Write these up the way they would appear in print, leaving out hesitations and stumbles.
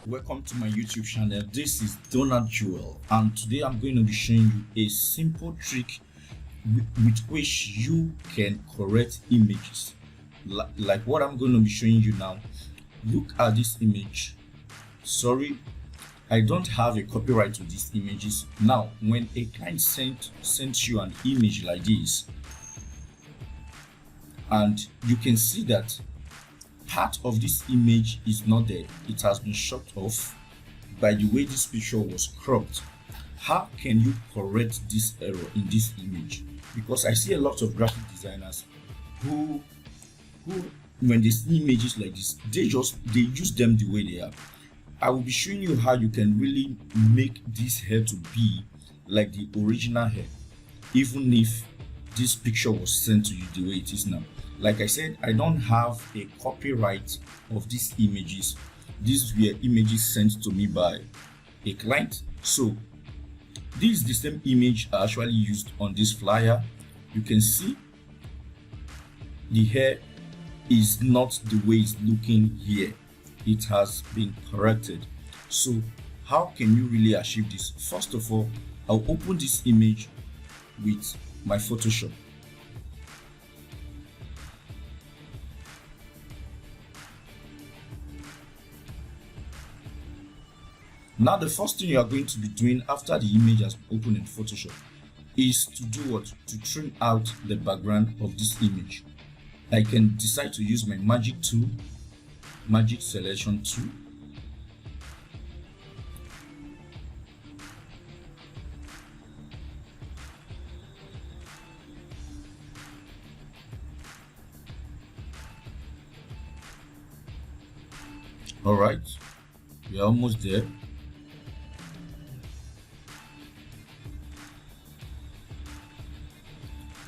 Welcome to my YouTube channel. This is Donald Joel, and today I'm going to be showing you a simple trick with which you can correct images like what I'm going to be showing you now. Look at this image. Sorry, I don't have a copyright to these images. Now when a client sends you an image like this, and you can see that part of this image is not there, it has been chopped off by the way this picture was cropped. How can you correct this error in this image? Because I see a lot of graphic designers who when they see images like this, they use them the way they are. I will be showing you how you can really make this hair to be like the original hair, even if this picture was sent to you the way it is now. Like I said, I don't have a copyright of these images. These were images sent to me by a client. So this is the same image I actually used on this flyer. You can see the hair is not the way it's looking here. It has been corrected. So how can you really achieve this? First of all, I'll open this image with my Photoshop. Now the first thing you are going to be doing after the image has been opened in Photoshop is to do what? To trim out the background of this image. I can decide to use my magic tool, magic selection tool. All right, we are almost there.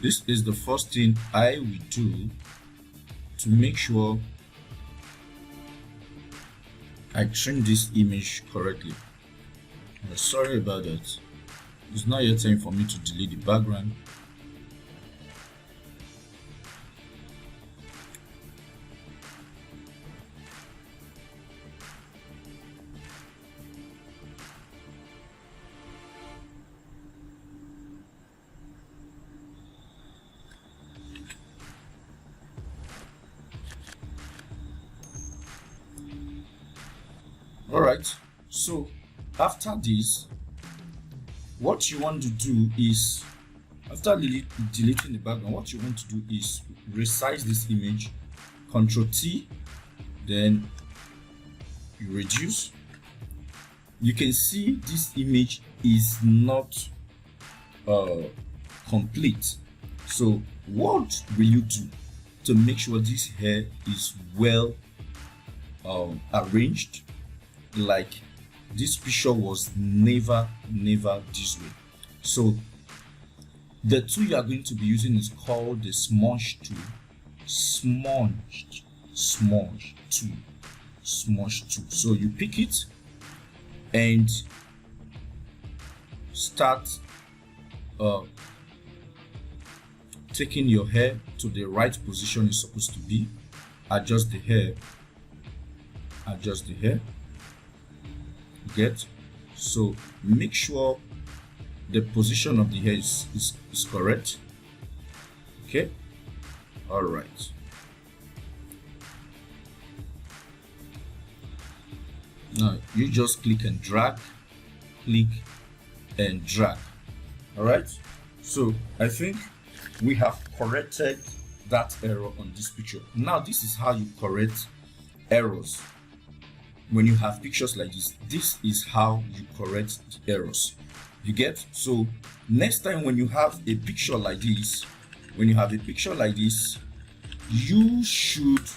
This is the first thing I will do to make sure I trim this image correctly. Sorry about that. It's not yet time for me to delete the background. Alright, so after this, what you want to do is, after deleting the background, what you want to do is resize this image, Ctrl T, then you reduce. You can see this image is not complete. So what will you do to make sure this hair is well arranged? Like this picture was never this way. So the tool you are going to be using is called the Smudge Tool. Smudge Tool. So you pick it and start taking your hair to the right position it's supposed to be. Adjust the hair. Get, so make sure the position of the hair is correct. Okay, all right. Now you just click and drag. All right, so I think we have corrected that error on this picture. Now this is how you correct errors. When you have pictures like this is how you correct the errors. You get? So next time when you have a picture like this, you should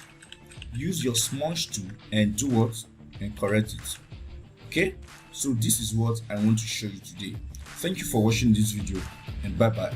use your Smudge tool and do what? And correct it. Okay, so this is what I want to show you today. Thank you for watching this video, and bye bye.